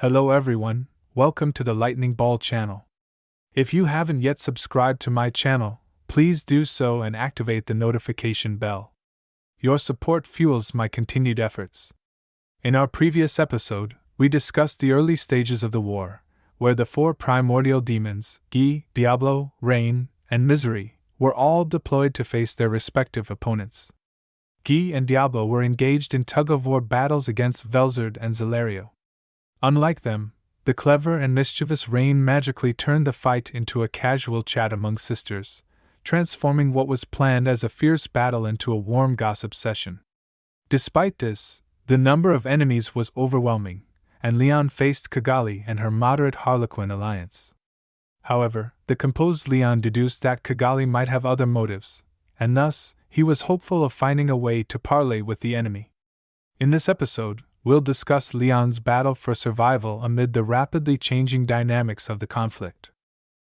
Hello everyone, welcome to the Lightning Ball channel. If you haven't yet subscribed to my channel, please do so and activate the notification bell. Your support fuels my continued efforts. In our previous episode, we discussed the early stages of the war, where the four primordial demons, Guy, Diablo, Rain, and Misery, were all deployed to face their respective opponents. Guy and Diablo were engaged in tug-of-war battles against Velzard and Zelario. Unlike them, the clever and mischievous Rain magically turned the fight into a casual chat among sisters, transforming what was planned as a fierce battle into a warm gossip session. Despite this, the number of enemies was overwhelming, and Leon faced Kagali and her moderate Harlequin alliance. However, the composed Leon deduced that Kagali might have other motives, and thus, he was hopeful of finding a way to parley with the enemy. In this episode, we'll discuss Leon's battle for survival amid the rapidly changing dynamics of the conflict.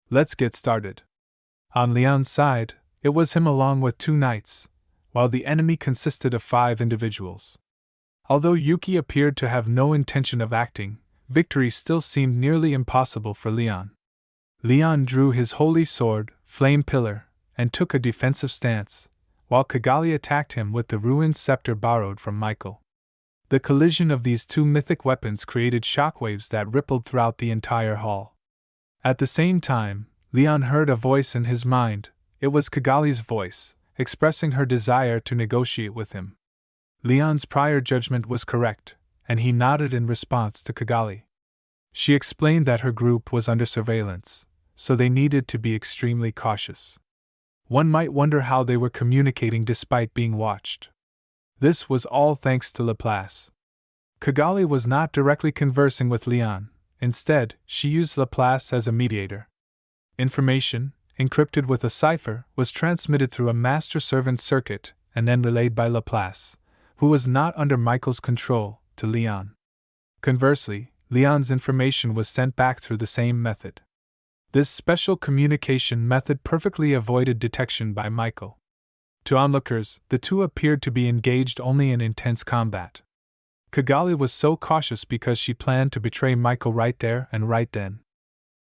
Let's get started. On Leon's side, it was him along with 2 knights, while the enemy consisted of 5 individuals. Although Yuuki appeared to have no intention of acting, victory still seemed nearly impossible for Leon. Leon drew his holy sword, Flame Pillar, and took a defensive stance, while Kagali attacked him with the ruined scepter borrowed from Michael. The collision of these 2 mythic weapons created shockwaves that rippled throughout the entire hall. At the same time, Leon heard a voice in his mind. It was Kagali's voice, expressing her desire to negotiate with him. Leon's prior judgment was correct, and he nodded in response to Kagali. She explained that her group was under surveillance, so they needed to be extremely cautious. One might wonder how they were communicating despite being watched. This was all thanks to Laplace. Kagali was not directly conversing with Leon. Instead, she used Laplace as a mediator. Information, encrypted with a cipher, was transmitted through a master-servant circuit and then relayed by Laplace, who was not under Michael's control, to Leon. Conversely, Leon's information was sent back through the same method. This special communication method perfectly avoided detection by Michael. To onlookers, the 2 appeared to be engaged only in intense combat. Kagali was so cautious because she planned to betray Michael right there and right then.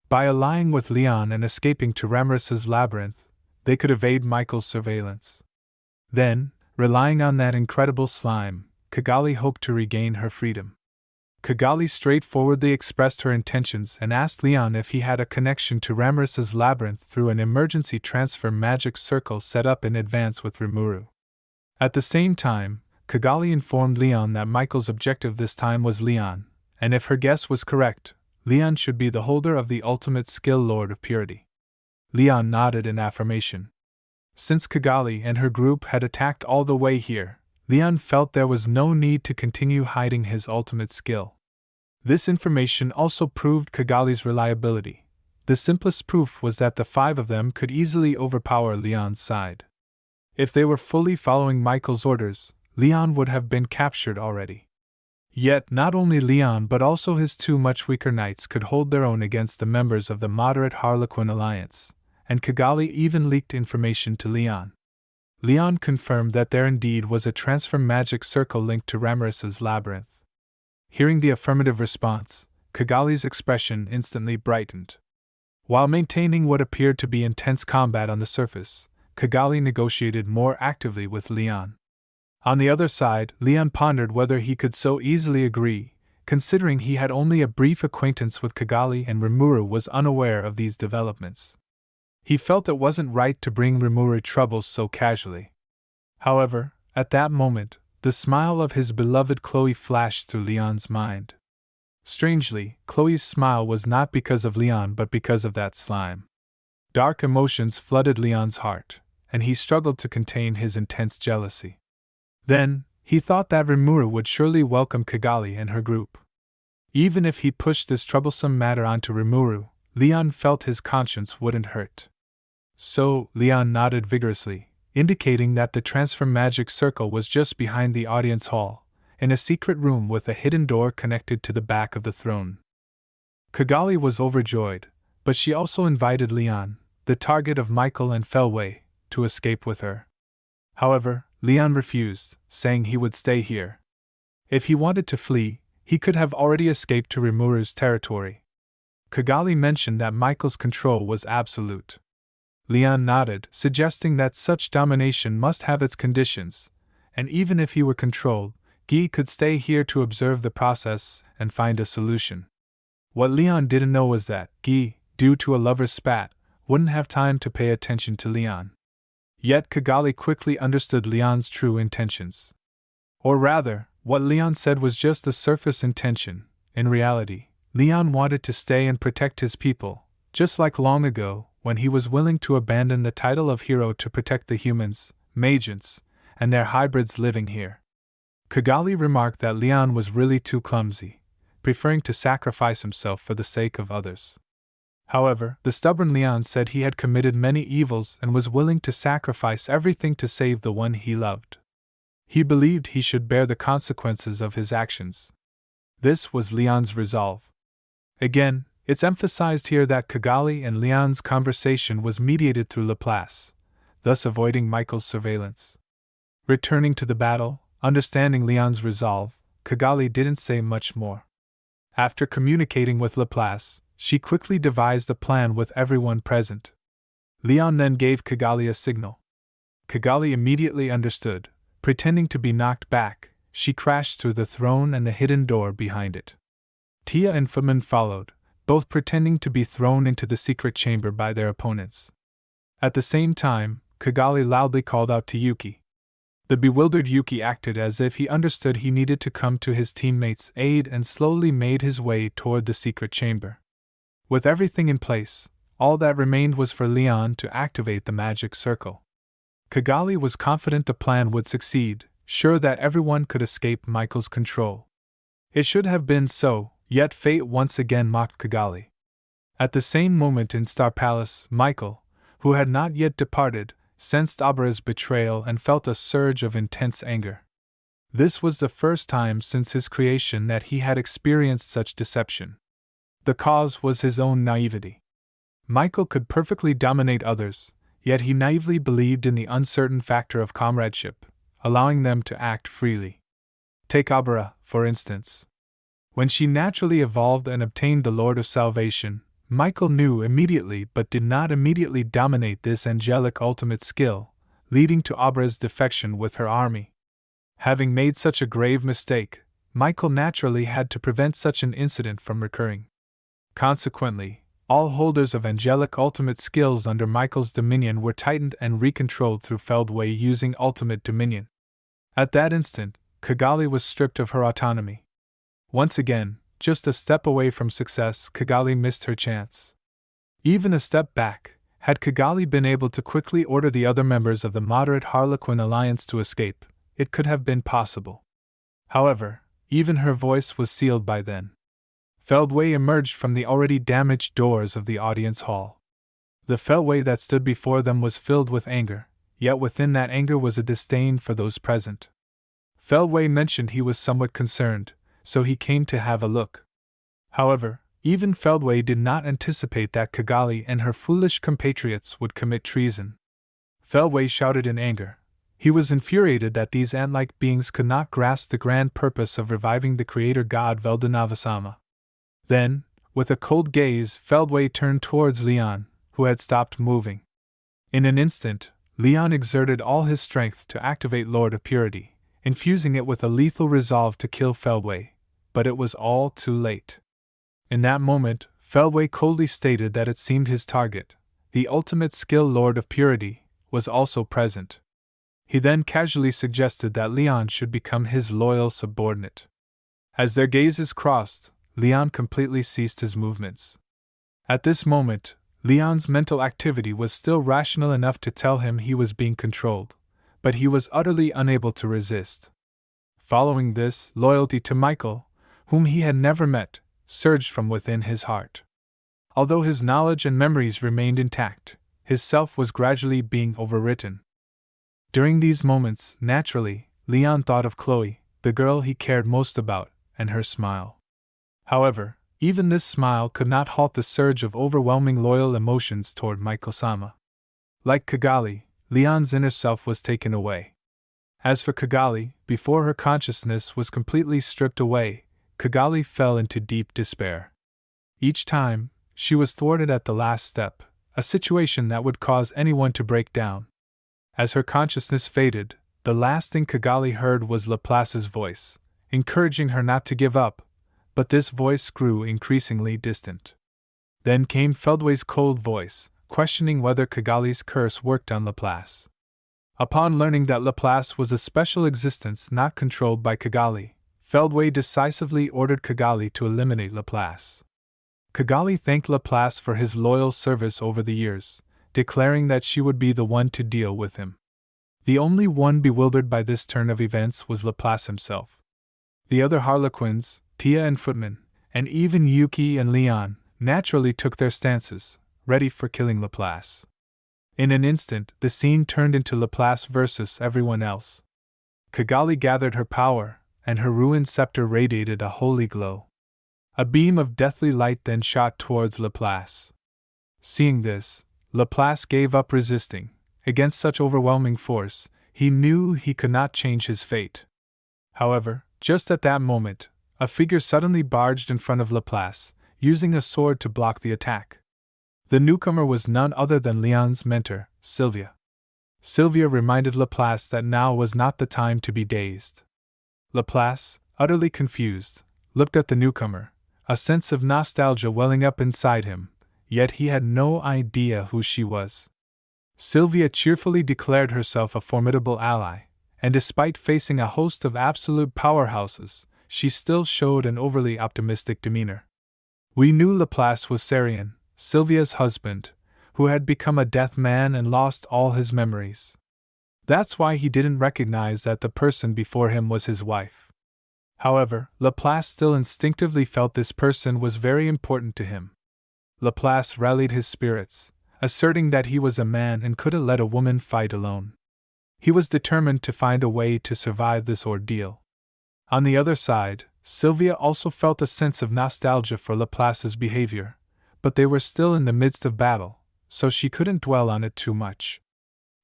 By allying with Leon and escaping to Ramras's labyrinth, they could evade Michael's surveillance. Then, relying on that incredible slime, Kagali hoped to regain her freedom. Kagali straightforwardly expressed her intentions and asked Leon if he had a connection to Ramras's labyrinth through an emergency transfer magic circle set up in advance with Rimuru. At the same time, Kagali informed Leon that Michael's objective this time was Leon, and if her guess was correct, Leon should be the holder of the ultimate skill Lord of Purity. Leon nodded in affirmation. Since Kagali and her group had attacked all the way here, Leon felt there was no need to continue hiding his ultimate skill. This information also proved Kagali's reliability. The simplest proof was that the 5 of them could easily overpower Leon's side. If they were fully following Michael's orders, Leon would have been captured already. Yet not only Leon but also his 2 much weaker knights could hold their own against the members of the moderate Harlequin alliance, and Kagali even leaked information to Leon. Leon confirmed that there indeed was a transfer magic circle linked to Ramras's labyrinth. Hearing the affirmative response, Kagali's expression instantly brightened. While maintaining what appeared to be intense combat on the surface, Kagali negotiated more actively with Leon. On the other side, Leon pondered whether he could so easily agree, considering he had only a brief acquaintance with Kagali and Rimuru was unaware of these developments. He felt it wasn't right to bring Rimuru troubles so casually. However, at that moment, the smile of his beloved Chloe flashed through Leon's mind. Strangely, Chloe's smile was not because of Leon but because of that slime. Dark emotions flooded Leon's heart, and he struggled to contain his intense jealousy. Then, he thought that Rimuru would surely welcome Kagali and her group. Even if he pushed this troublesome matter onto Rimuru, Leon felt his conscience wouldn't hurt. So, Leon nodded vigorously, indicating that the transfer magic circle was just behind the audience hall, in a secret room with a hidden door connected to the back of the throne. Kagali was overjoyed, but she also invited Leon, the target of Michael and Feldway, to escape with her. However, Leon refused, saying he would stay here. If he wanted to flee, he could have already escaped to Rimuru's territory. Kagali mentioned that Michael's control was absolute. Leon nodded, suggesting that such domination must have its conditions, and even if he were controlled, Guy could stay here to observe the process and find a solution. What Leon didn't know was that Guy, due to a lover's spat, wouldn't have time to pay attention to Leon. Yet Kagali quickly understood Leon's true intentions. Or rather, what Leon said was just the surface intention. In reality, Leon wanted to stay and protect his people, just like long ago, when he was willing to abandon the title of hero to protect the humans, Magians, and their hybrids living here. Kagali remarked that Leon was really too clumsy, preferring to sacrifice himself for the sake of others. However, the stubborn Leon said he had committed many evils and was willing to sacrifice everything to save the one he loved. He believed he should bear the consequences of his actions. This was Leon's resolve. Again, it's emphasized here that Kagali and Leon's conversation was mediated through Laplace, thus avoiding Michael's surveillance. Returning to the battle, understanding Leon's resolve, Kagali didn't say much more. After communicating with Laplace, she quickly devised a plan with everyone present. Leon then gave Kagali a signal. Kagali immediately understood. Pretending to be knocked back, she crashed through the throne and the hidden door behind it. Tia and Faman followed, both pretending to be thrown into the secret chamber by their opponents. At the same time, Kagali loudly called out to Yuuki. The bewildered Yuuki acted as if he understood he needed to come to his teammates' aid and slowly made his way toward the secret chamber. With everything in place, all that remained was for Leon to activate the magic circle. Kagali was confident the plan would succeed, sure that everyone could escape Michael's control. It should have been so, yet fate once again mocked Kagali. At the same moment in Star Palace, Michael, who had not yet departed, sensed Obera's betrayal and felt a surge of intense anger. This was the first time since his creation that he had experienced such deception. The cause was his own naivety. Michael could perfectly dominate others, yet he naively believed in the uncertain factor of comradeship, allowing them to act freely. Take Obera, for instance. When she naturally evolved and obtained the Lord of Salvation, Michael knew immediately but did not immediately dominate this angelic ultimate skill, leading to Obera's defection with her army. Having made such a grave mistake, Michael naturally had to prevent such an incident from recurring. Consequently, all holders of angelic ultimate skills under Michael's dominion were tightened and recontrolled through Feldway using ultimate dominion. At that instant, Kagali was stripped of her autonomy. Once again, just a step away from success, Kagali missed her chance. Even a step back, had Kagali been able to quickly order the other members of the moderate Harlequin alliance to escape, it could have been possible. However, even her voice was sealed by then. Feldway emerged from the already damaged doors of the audience hall. The Feldway that stood before them was filled with anger, yet within that anger was a disdain for those present. Feldway mentioned he was somewhat concerned, so he came to have a look. However, even Feldway did not anticipate that Kagali and her foolish compatriots would commit treason. Feldway shouted in anger. He was infuriated that these ant-like beings could not grasp the grand purpose of reviving the creator god Veldanavasama. Then, with a cold gaze, Feldway turned towards Leon, who had stopped moving. In an instant, Leon exerted all his strength to activate Lord of Purity, infusing it with a lethal resolve to kill Feldway, but it was all too late. In that moment, Feldway coldly stated that it seemed his target, the ultimate skill Lord of Purity, was also present. He then casually suggested that Leon should become his loyal subordinate. As their gazes crossed, Leon completely ceased his movements. At this moment, Leon's mental activity was still rational enough to tell him he was being controlled, but he was utterly unable to resist. Following this, loyalty to Michael, whom he had never met, surged from within his heart. Although his knowledge and memories remained intact, his self was gradually being overwritten. During these moments, naturally, Leon thought of Chloe, the girl he cared most about, and her smile. However, even this smile could not halt the surge of overwhelming loyal emotions toward Michael-sama. Like Kagali, Leon's inner self was taken away. As for Kagali, before her consciousness was completely stripped away, Kagali fell into deep despair. Each time, she was thwarted at the last step, a situation that would cause anyone to break down. As her consciousness faded, the last thing Kagali heard was Laplace's voice, encouraging her not to give up, but this voice grew increasingly distant. Then came Feldway's cold voice, questioning whether Kagali's curse worked on Laplace. Upon learning that Laplace was a special existence not controlled by Kagali, Feldway decisively ordered Kagali to eliminate Laplace. Kagali thanked Laplace for his loyal service over the years, declaring that she would be the one to deal with him. The only one bewildered by this turn of events was Laplace himself. The other Harlequins, Tia and Footman, and even Yuuki and Leon, naturally took their stances, ready for killing Laplace. In an instant, the scene turned into Laplace versus everyone else. Kagali gathered her power, and her ruined scepter radiated a holy glow. A beam of deathly light then shot towards Laplace. Seeing this, Laplace gave up resisting. Against such overwhelming force, he knew he could not change his fate. However, just at that moment, a figure suddenly barged in front of Laplace, using a sword to block the attack. The newcomer was none other than Leon's mentor, Sylvia. Sylvia reminded Laplace that now was not the time to be dazed. Laplace, utterly confused, looked at the newcomer, a sense of nostalgia welling up inside him, yet he had no idea who she was. Sylvia cheerfully declared herself a formidable ally, and despite facing a host of absolute powerhouses, she still showed an overly optimistic demeanor. We knew Laplace was Sarian, Sylvia's husband, who had become a deaf man and lost all his memories. That's why he didn't recognize that the person before him was his wife. However, Laplace still instinctively felt this person was very important to him. Laplace rallied his spirits, asserting that he was a man and couldn't let a woman fight alone. He was determined to find a way to survive this ordeal. On the other side, Sylvia also felt a sense of nostalgia for Laplace's behavior, but they were still in the midst of battle, so she couldn't dwell on it too much.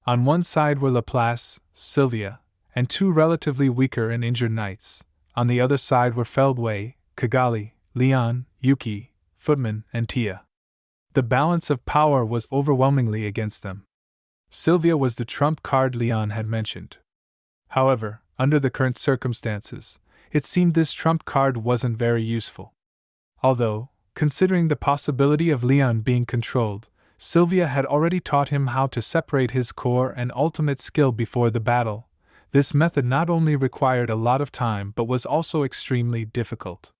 On one side were Laplace, Sylvia, and two relatively weaker and injured knights. On the other side were Feldway, Kagali, Leon, Yuuki, Footman, and Tia. The balance of power was overwhelmingly against them. Sylvia was the trump card Leon had mentioned. However, under the current circumstances, it seemed this trump card wasn't very useful. Although, considering the possibility of Leon being controlled, Sylvia had already taught him how to separate his core and ultimate skill before the battle. This method not only required a lot of time but was also extremely difficult.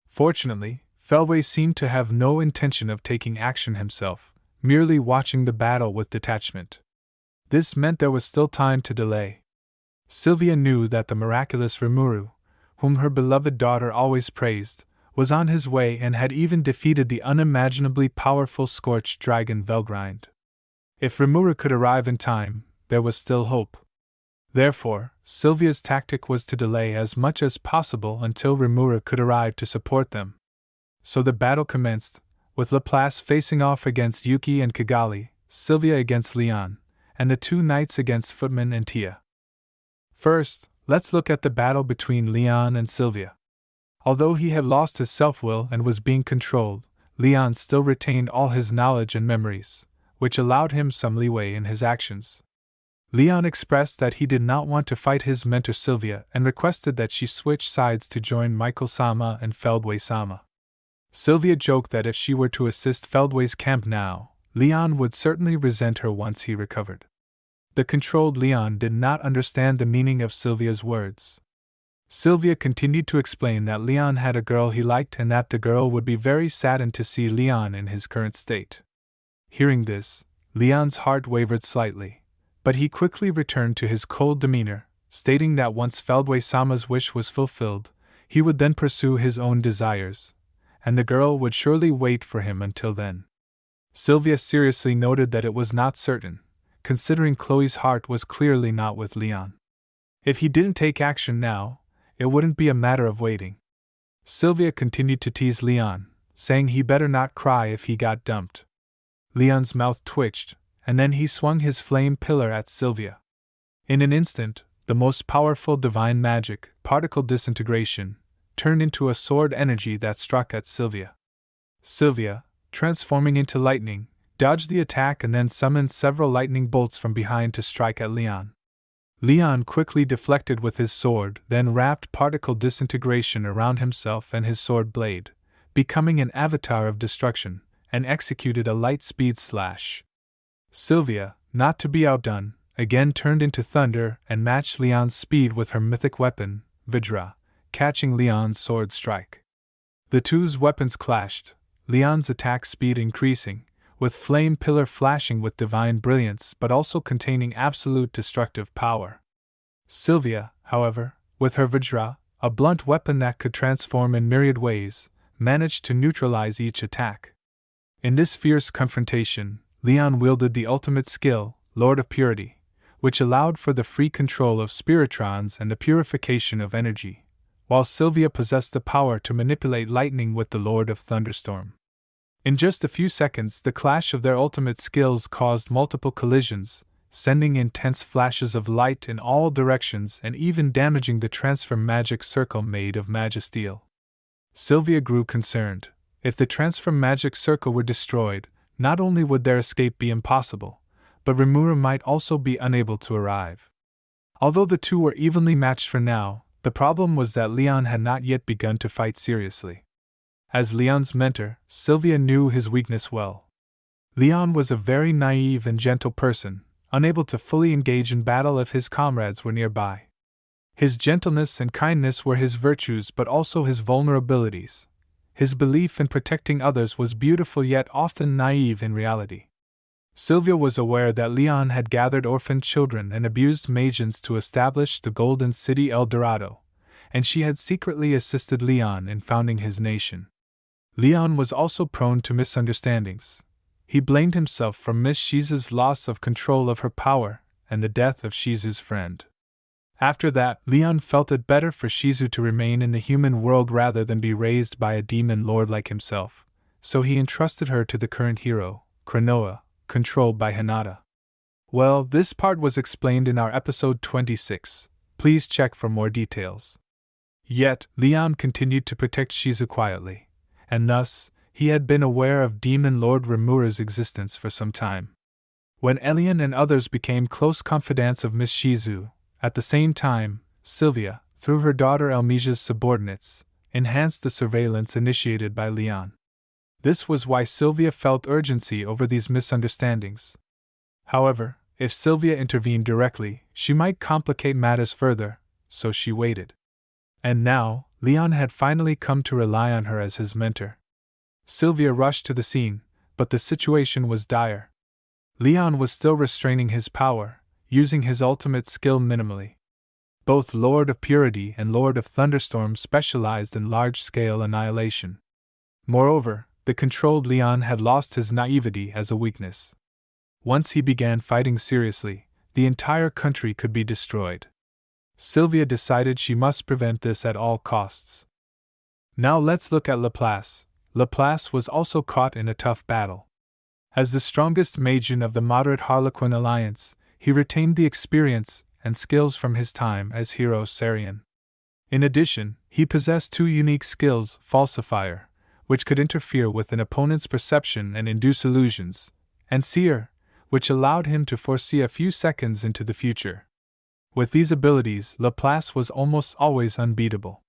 Fortunately, Feldway seemed to have no intention of taking action himself, merely watching the battle with detachment. This meant there was still time to delay. Sylvia knew that the miraculous Rimuru, whom her beloved daughter always praised, was on his way and had even defeated the unimaginably powerful scorched dragon Velgrind. If Rimuru could arrive in time, there was still hope. Therefore, Sylvia's tactic was to delay as much as possible until Rimuru could arrive to support them. So the battle commenced, with Laplace facing off against Yuuki and Kagali, Sylvia against Leon, and the two knights against Footman and Tia. First, let's look at the battle between Leon and Sylvia. Although he had lost his self-will and was being controlled, Leon still retained all his knowledge and memories, which allowed him some leeway in his actions. Leon expressed that he did not want to fight his mentor Sylvia and requested that she switch sides to join Michael-sama and Feldway-sama. Sylvia joked that if she were to assist Feldway's camp now, Leon would certainly resent her once he recovered. The controlled Leon did not understand the meaning of Sylvia's words. Sylvia continued to explain that Leon had a girl he liked and that the girl would be very saddened to see Leon in his current state. Hearing this, Leon's heart wavered slightly, but he quickly returned to his cold demeanor, stating that once Feldway-sama's wish was fulfilled, he would then pursue his own desires, and the girl would surely wait for him until then. Sylvia seriously noted that it was not certain, considering Chloe's heart was clearly not with Leon. If he didn't take action now, it wouldn't be a matter of waiting. Sylvia continued to tease Leon, saying he better not cry if he got dumped. Leon's mouth twitched, and then he swung his flame pillar at Sylvia. In an instant, the most powerful divine magic, particle disintegration, turned into a sword energy that struck at Sylvia. Sylvia, transforming into lightning, dodged the attack and then summoned several lightning bolts from behind to strike at Leon. Leon quickly deflected with his sword, then wrapped particle disintegration around himself and his sword blade, becoming an avatar of destruction, and executed a light-speed slash. Sylvia, not to be outdone, again turned into thunder and matched Leon's speed with her mythic weapon, Vajra, catching Leon's sword strike. The two's weapons clashed, Leon's attack speed increasing, with flame pillar flashing with divine brilliance but also containing absolute destructive power. Sylvia, however, with her Vajra, a blunt weapon that could transform in myriad ways, managed to neutralize each attack. In this fierce confrontation, Leon wielded the ultimate skill, Lord of Purity, which allowed for the free control of spiritrons and the purification of energy, while Sylvia possessed the power to manipulate lightning with the Lord of Thunderstorm. In just a few seconds, the clash of their ultimate skills caused multiple collisions, sending intense flashes of light in all directions and even damaging the transfer magic circle made of magisteel. Sylvia grew concerned. If the transfer magic circle were destroyed, not only would their escape be impossible, but Rimuru might also be unable to arrive. Although the two were evenly matched for now, the problem was that Leon had not yet begun to fight seriously. As Leon's mentor, Sylvia knew his weakness well. Leon was a very naive and gentle person, unable to fully engage in battle if his comrades were nearby. His gentleness and kindness were his virtues but also his vulnerabilities. His belief in protecting others was beautiful yet often naive in reality. Sylvia was aware that Leon had gathered orphaned children and abused magens to establish the Golden City El Dorado, and she had secretly assisted Leon in founding his nation. Leon was also prone to misunderstandings. He blamed himself for Miss Shizu's loss of control of her power and the death of Shizu's friend. After that, Leon felt it better for Shizu to remain in the human world rather than be raised by a demon lord like himself, so he entrusted her to the current hero, Kranoa, controlled by Hinata. Well, this part was explained in our episode 26. Please check for more details. Yet, Leon continued to protect Shizu quietly, and thus, he had been aware of Demon Lord Rimuru's existence for some time. When Elian and others became close confidants of Miss Shizu, at the same time, Sylvia, through her daughter Elmesia's subordinates, enhanced the surveillance initiated by Leon. This was why Sylvia felt urgency over these misunderstandings. However, if Sylvia intervened directly, she might complicate matters further, so she waited. And now, Leon had finally come to rely on her as his mentor. Sylvia rushed to the scene, but the situation was dire. Leon was still restraining his power, using his ultimate skill minimally. Both Lord of Purity and Lord of Thunderstorm specialized in large-scale annihilation. Moreover, the controlled Leon had lost his naivety as a weakness. Once he began fighting seriously, the entire country could be destroyed. Sylvia decided she must prevent this at all costs. Now let's look at Laplace. Laplace was also caught in a tough battle. As the strongest magen of the moderate Harlequin alliance, he retained the experience and skills from his time as hero Sarian. In addition, he possessed two unique skills, Falsifier, which could interfere with an opponent's perception and induce illusions, and Seer, which allowed him to foresee a few seconds into the future. With these abilities, Laplace was almost always unbeatable.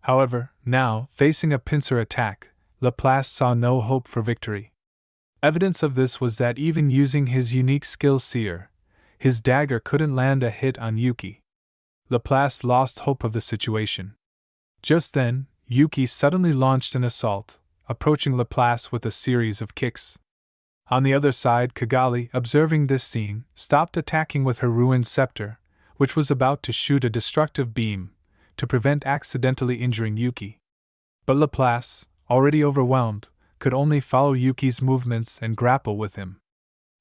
However, now, facing a pincer attack, Laplace saw no hope for victory. Evidence of this was that even using his unique skill Seer, his dagger couldn't land a hit on Yuuki. Laplace lost hope of the situation. Just then, Yuuki suddenly launched an assault, approaching Laplace with a series of kicks. On the other side, Kagali, observing this scene, stopped attacking with her ruined scepter, which was about to shoot a destructive beam, to prevent accidentally injuring Yuuki. But Laplace, already overwhelmed, could only follow Yuuki's movements and grapple with him.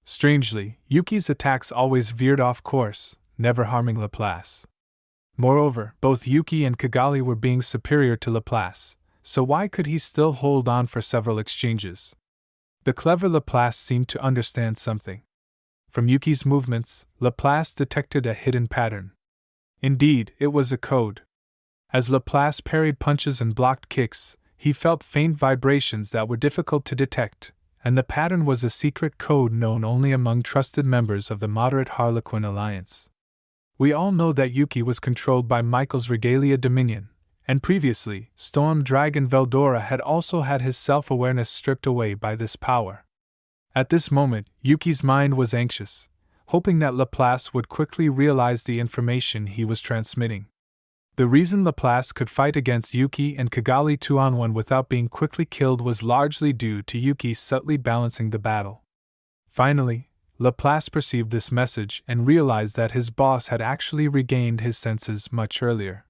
Strangely, Yuuki's attacks always veered off course, never harming Laplace. Moreover, both Yuuki and Kagali were being superior to Laplace, so why could he still hold on for several exchanges? The clever Laplace seemed to understand something. From Yuuki's movements, Laplace detected a hidden pattern. Indeed, it was a code. As Laplace parried punches and blocked kicks, he felt faint vibrations that were difficult to detect, and the pattern was a secret code known only among trusted members of the moderate Harlequin alliance. We all know that Yuuki was controlled by Michael's Regalia Dominion, and previously, Storm Dragon Veldora had also had his self-awareness stripped away by this power. At this moment, Yuuki's mind was anxious, hoping that Laplace would quickly realize the information he was transmitting. The reason Laplace could fight against Yuuki and Kagali 2-on-1 without being quickly killed was largely due to Yuuki subtly balancing the battle. Finally, Laplace perceived this message and realized that his boss had actually regained his senses much earlier.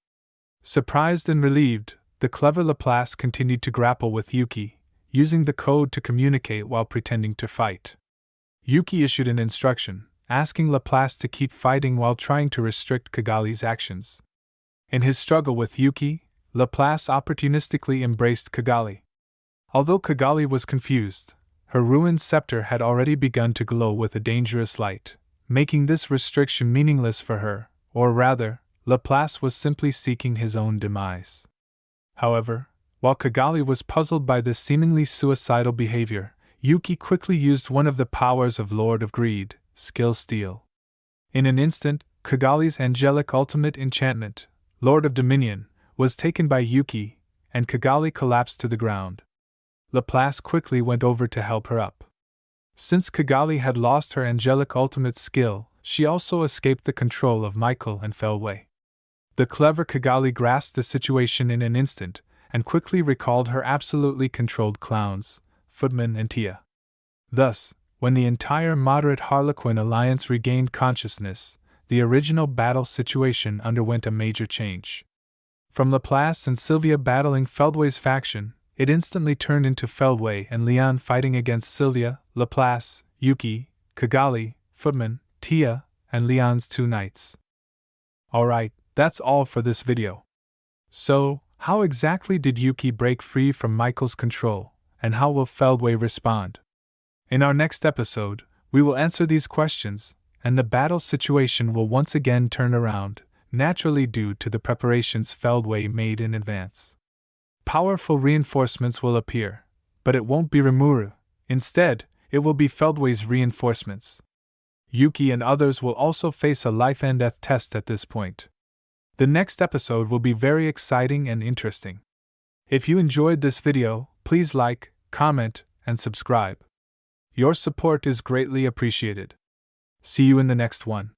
Surprised and relieved, the clever Laplace continued to grapple with Yuuki, using the code to communicate while pretending to fight. Yuuki issued an instruction, asking Laplace to keep fighting while trying to restrict Kagali's actions. In his struggle with Yuuki, Laplace opportunistically embraced Kagali. Although Kagali was confused, her ruined scepter had already begun to glow with a dangerous light, making this restriction meaningless for her, or rather, Laplace was simply seeking his own demise. However, while Kagali was puzzled by this seemingly suicidal behavior, Yuuki quickly used one of the powers of Lord of Greed, Skill Steal. In an instant, Kagali's angelic ultimate enchantment, Lord of Dominion, was taken by Yuuki, and Kagali collapsed to the ground. Laplace quickly went over to help her up. Since Kagali had lost her angelic ultimate skill, she also escaped the control of Michael and Feldway. The clever Kagali grasped the situation in an instant, and quickly recalled her absolutely controlled clowns, Footman and Tia. Thus, when the entire moderate Harlequin alliance regained consciousness, the original battle situation underwent a major change. From Laplace and Sylvia battling Feldway's faction, it instantly turned into Feldway and Leon fighting against Sylvia, Laplace, Yuuki, Kagali, Footman, Tia, and Leon's two knights. Alright, that's all for this video. So, how exactly did Yuuki break free from Michael's control, and how will Feldway respond? In our next episode, we will answer these questions, and the battle situation will once again turn around, naturally due to the preparations Feldway made in advance. Powerful reinforcements will appear, but it won't be Rimuru. Instead, it will be Feldway's reinforcements. Yuuki and others will also face a life-and-death test at this point. The next episode will be very exciting and interesting. If you enjoyed this video, please like, comment, and subscribe. Your support is greatly appreciated. See you in the next one.